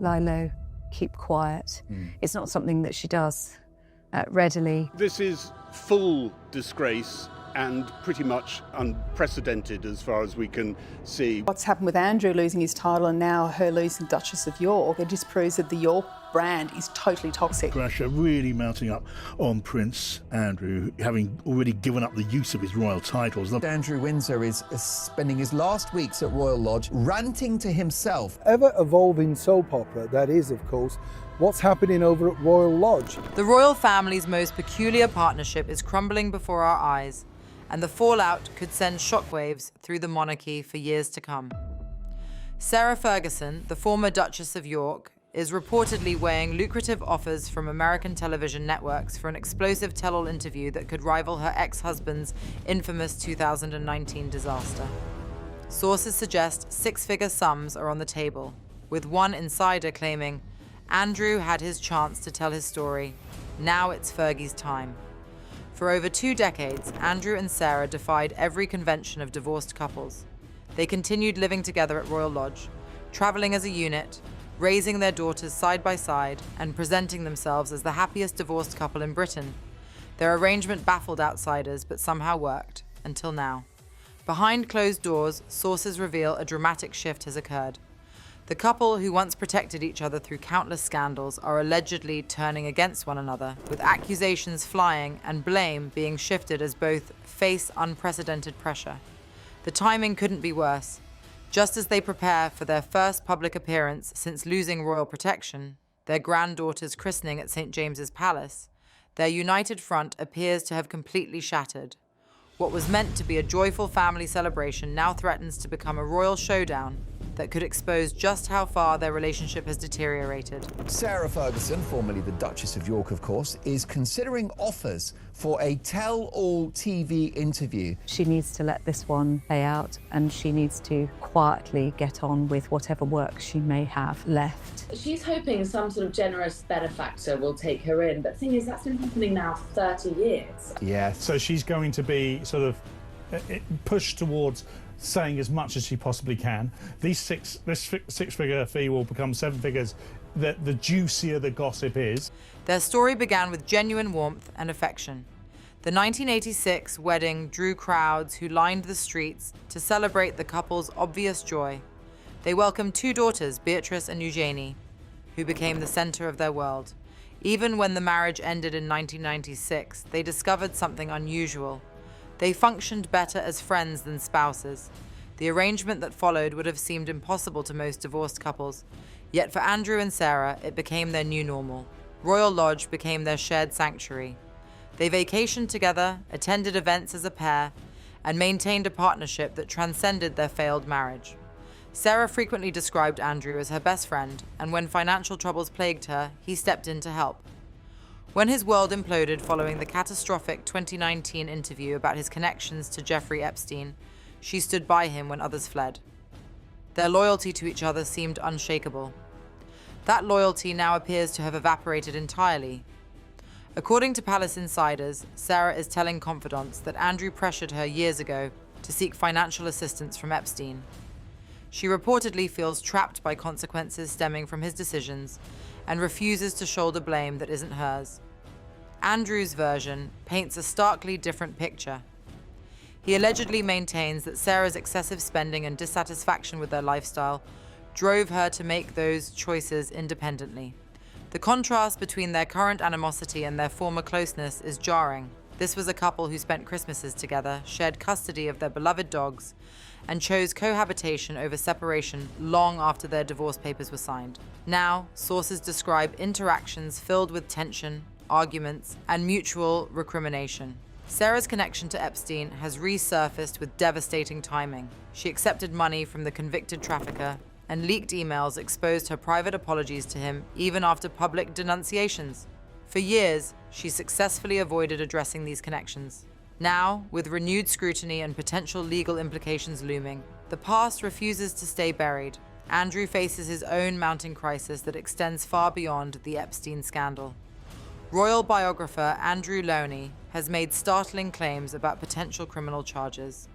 lie low, keep quiet. It's not something that she does readily. This is full disgrace and pretty much unprecedented as far as we can see. What's happened with Andrew losing his title and now her losing Duchess of York, it just proves that the York brand is totally toxic. Pressure really mounting up on Prince Andrew, having already given up the use of his royal titles. Andrew Windsor is spending his last weeks at Royal Lodge ranting to himself. Ever-evolving soap opera, that is, of course, what's happening over at Royal Lodge. The royal family's most peculiar partnership is crumbling before our eyes, and the fallout could send shockwaves through the monarchy for years to come. Sarah Ferguson, the former Duchess of York, is reportedly weighing lucrative offers from American television networks for an explosive tell-all interview that could rival her ex-husband's infamous 2019 disaster. Sources suggest six-figure sums are on the table, with one insider claiming, "Andrew had his chance to tell his story. Now it's Fergie's time." For over 2 decades, Andrew and Sarah defied every convention of divorced couples. They continued living together at Royal Lodge, traveling as a unit, raising their daughters side by side, and presenting themselves as the happiest divorced couple in Britain. Their arrangement baffled outsiders, but somehow worked, until now. Behind closed doors, sources reveal a dramatic shift has occurred. The couple, who once protected each other through countless scandals, are allegedly turning against one another, with accusations flying and blame being shifted as both face unprecedented pressure. The timing couldn't be worse. Just as they prepare for their first public appearance since losing royal protection, their granddaughter's christening at St. James's Palace, their united front appears to have completely shattered. What was meant to be a joyful family celebration now threatens to become a royal showdown that could expose just how far their relationship has deteriorated. Sarah Ferguson, formerly the Duchess of York, of course, is considering offers for a tell-all TV interview. She needs to let this one play out, and she needs to quietly get on with whatever work she may have left. She's hoping some sort of generous benefactor will take her in, but the thing is, that's been happening now for 30 years. Yeah. So she's going to be sort of pushed towards saying as much as she possibly can. This six-figure fee will become 7 figures, the juicier the gossip is. Their story began with genuine warmth and affection. The 1986 wedding drew crowds who lined the streets to celebrate the couple's obvious joy. They welcomed 2 daughters, Beatrice and Eugenie, who became the center of their world. Even when the marriage ended in 1996, they discovered something unusual. They functioned better as friends than spouses. The arrangement that followed would have seemed impossible to most divorced couples. Yet for Andrew and Sarah, it became their new normal. Royal Lodge became their shared sanctuary. They vacationed together, attended events as a pair, and maintained a partnership that transcended their failed marriage. Sarah frequently described Andrew as her best friend, and when financial troubles plagued her, he stepped in to help. When his world imploded following the catastrophic 2019 interview about his connections to Jeffrey Epstein, she stood by him when others fled. Their loyalty to each other seemed unshakable. That loyalty now appears to have evaporated entirely. According to Palace insiders, Sarah is telling confidants that Andrew pressured her years ago to seek financial assistance from Epstein. She reportedly feels trapped by consequences stemming from his decisions and refuses to shoulder blame that isn't hers. Andrew's version paints a starkly different picture. He allegedly maintains that Sarah's excessive spending and dissatisfaction with their lifestyle drove her to make those choices independently. The contrast between their current animosity and their former closeness is jarring. This was a couple who spent Christmases together, shared custody of their beloved dogs, and chose cohabitation over separation long after their divorce papers were signed. Now, sources describe interactions filled with tension, arguments, and mutual recrimination. Sarah's connection to Epstein has resurfaced with devastating timing. She accepted money from the convicted trafficker, and leaked emails exposed her private apologies to him even after public denunciations. For years, she successfully avoided addressing these connections. Now, with renewed scrutiny and potential legal implications looming, the past refuses to stay buried. Andrew faces his own mounting crisis that extends far beyond the Epstein scandal. Royal biographer Andrew Lowney has made startling claims about potential criminal charges.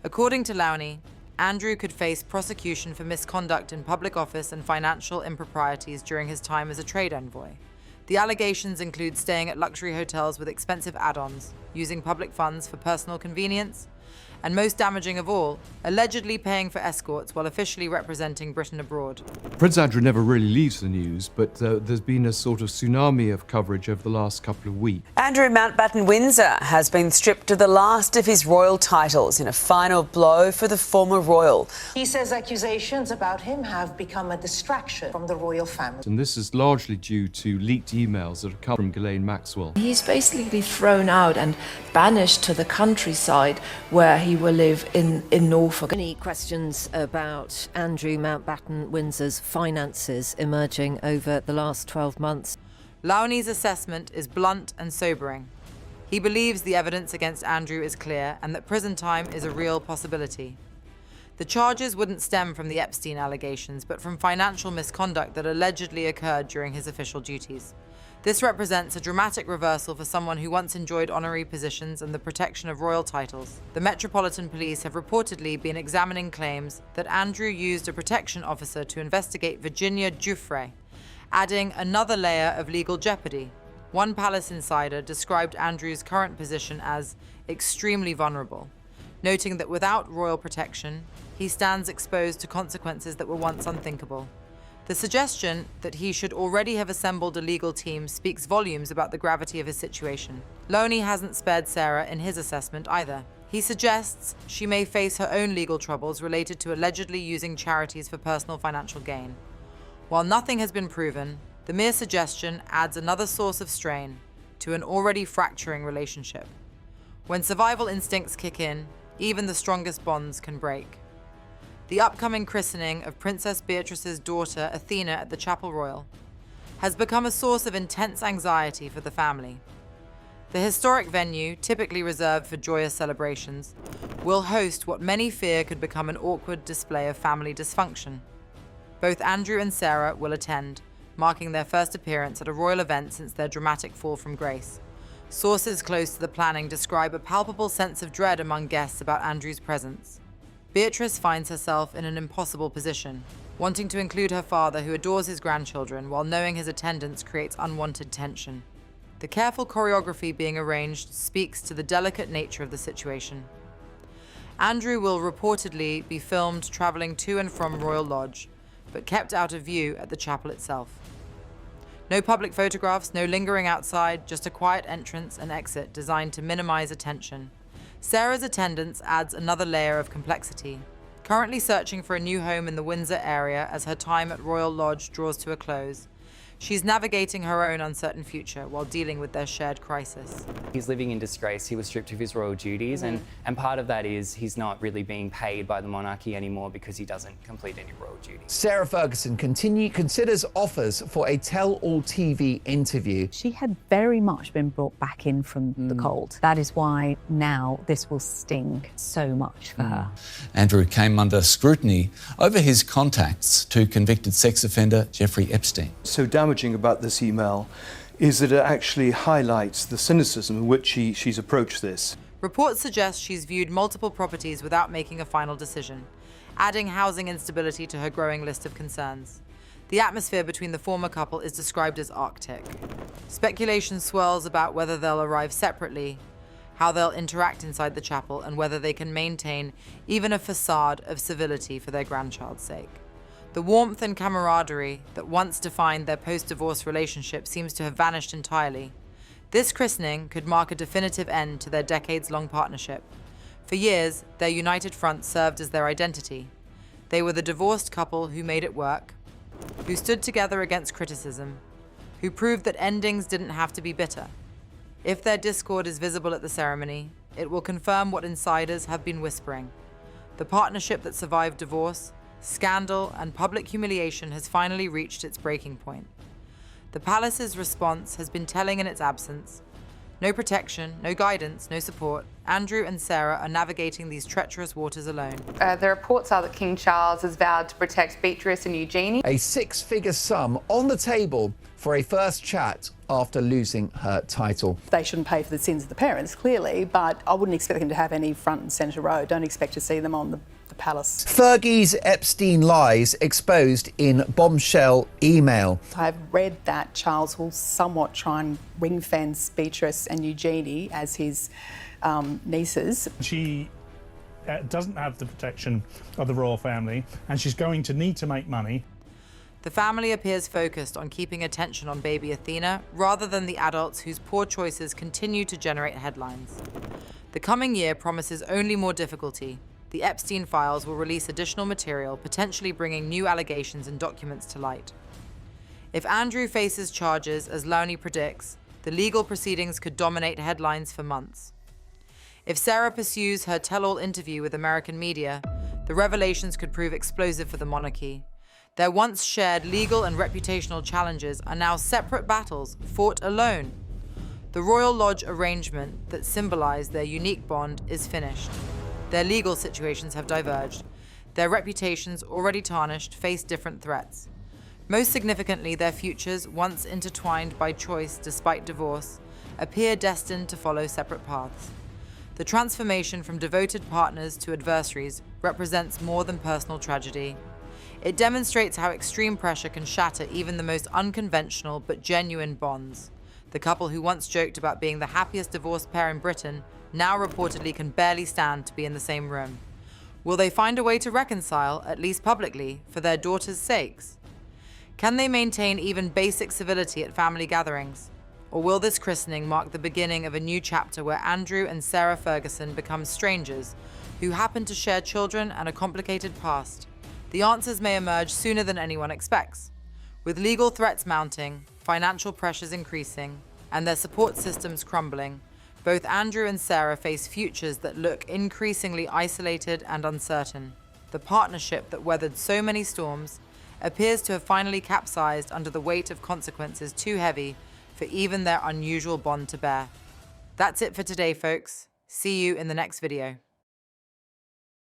According to Lowney, Andrew could face prosecution for misconduct in public office and financial improprieties during his time as a trade envoy. The allegations include staying at luxury hotels with expensive add-ons, using public funds for personal convenience, and most damaging of all, allegedly paying for escorts while officially representing Britain abroad. Prince Andrew never really leaves the news, but there's been a sort of tsunami of coverage over the last couple of weeks. Andrew Mountbatten Windsor has been stripped of the last of his royal titles in a final blow for the former royal. He says accusations about him have become a distraction from the royal family. And this is largely due to leaked emails that have come from Ghislaine Maxwell. He's basically thrown out and banished to the countryside where he will live in Norfolk. Many questions about Andrew Mountbatten Windsor's finances emerging over the last 12 months. Lowney's assessment is blunt and sobering. He believes the evidence against Andrew is clear and that prison time is a real possibility. The charges wouldn't stem from the Epstein allegations, but from financial misconduct that allegedly occurred during his official duties. This represents a dramatic reversal for someone who once enjoyed honorary positions and the protection of royal titles. The Metropolitan Police have reportedly been examining claims that Andrew used a protection officer to investigate Virginia Giuffre, adding another layer of legal jeopardy. One palace insider described Andrew's current position as extremely vulnerable, noting that without royal protection, he stands exposed to consequences that were once unthinkable. The suggestion that he should already have assembled a legal team speaks volumes about the gravity of his situation. Lowney hasn't spared Sarah in his assessment either. He suggests she may face her own legal troubles related to allegedly using charities for personal financial gain. While nothing has been proven, the mere suggestion adds another source of strain to an already fracturing relationship. When survival instincts kick in, even the strongest bonds can break. The upcoming christening of Princess Beatrice's daughter, Athena, at the Chapel Royal has become a source of intense anxiety for the family. The historic venue, typically reserved for joyous celebrations, will host what many fear could become an awkward display of family dysfunction. Both Andrew and Sarah will attend, marking their first appearance at a royal event since their dramatic fall from grace. Sources close to the planning describe a palpable sense of dread among guests about Andrew's presence. Beatrice finds herself in an impossible position, wanting to include her father who adores his grandchildren while knowing his attendance creates unwanted tension. The careful choreography being arranged speaks to the delicate nature of the situation. Andrew will reportedly be filmed traveling to and from Royal Lodge, but kept out of view at the chapel itself. No public photographs, no lingering outside, just a quiet entrance and exit designed to minimize attention. Sarah's attendance adds another layer of complexity. Currently searching for a new home in the Windsor area as her time at Royal Lodge draws to a close, she's navigating her own uncertain future while dealing with their shared crisis. He's living in disgrace. He was stripped of his royal duties, and part of that is he's not really being paid by the monarchy anymore because he doesn't complete any royal duties. Sarah Ferguson considers offers for a tell-all TV interview. She had very much been brought back in from the cold. That is why now this will sting so much for her. Andrew came under scrutiny over his contacts to convicted sex offender Jeffrey Epstein. So damaging about this email is that it actually highlights the cynicism in which she's approached this. Reports suggest she's viewed multiple properties without making a final decision, adding housing instability to her growing list of concerns. The atmosphere between the former couple is described as Arctic. Speculation swirls about whether they'll arrive separately, how they'll interact inside the chapel, and whether they can maintain even a facade of civility for their grandchild's sake. The warmth and camaraderie that once defined their post-divorce relationship seems to have vanished entirely. This christening could mark a definitive end to their decades-long partnership. For years, their united front served as their identity. They were the divorced couple who made it work, who stood together against criticism, who proved that endings didn't have to be bitter. If their discord is visible at the ceremony, it will confirm what insiders have been whispering. The partnership that survived divorce, scandal, and public humiliation has finally reached its breaking point. The palace's response has been telling in its absence. No protection, no guidance, no support. Andrew and Sarah are navigating these treacherous waters alone. The reports are that King Charles has vowed to protect Beatrice and Eugenie. A six-figure sum on the table for a first chat after losing her title. They shouldn't pay for the sins of the parents, clearly, but I wouldn't expect them to have any front and centre row. Don't expect to see them on the the palace. Fergie's Epstein lies exposed in bombshell email. I've read that Charles will somewhat try and ring-fence Beatrice and Eugenie as his nieces. She doesn't have the protection of the royal family, and she's going to need to make money. The family appears focused on keeping attention on baby Athena rather than the adults whose poor choices continue to generate headlines. The coming year promises only more difficulty. The Epstein files will release additional material, potentially bringing new allegations and documents to light. If Andrew faces charges, as Lowney predicts, the legal proceedings could dominate headlines for months. If Sarah pursues her tell-all interview with American media, the revelations could prove explosive for the monarchy. Their once shared legal and reputational challenges are now separate battles fought alone. The Royal Lodge arrangement that symbolized their unique bond is finished. Their legal situations have diverged. Their reputations, already tarnished, face different threats. Most significantly, their futures, once intertwined by choice despite divorce, appear destined to follow separate paths. The transformation from devoted partners to adversaries represents more than personal tragedy. It demonstrates how extreme pressure can shatter even the most unconventional but genuine bonds. The couple who once joked about being the happiest divorced pair in Britain now reportedly can barely stand to be in the same room. Will they find a way to reconcile, at least publicly, for their daughters' sakes? Can they maintain even basic civility at family gatherings? Or will this christening mark the beginning of a new chapter where Andrew and Sarah Ferguson become strangers who happen to share children and a complicated past? The answers may emerge sooner than anyone expects. With legal threats mounting, financial pressures increasing, and their support systems crumbling, both Andrew and Sarah face futures that look increasingly isolated and uncertain. The partnership that weathered so many storms appears to have finally capsized under the weight of consequences too heavy for even their unusual bond to bear. That's it for today, folks. See you in the next video.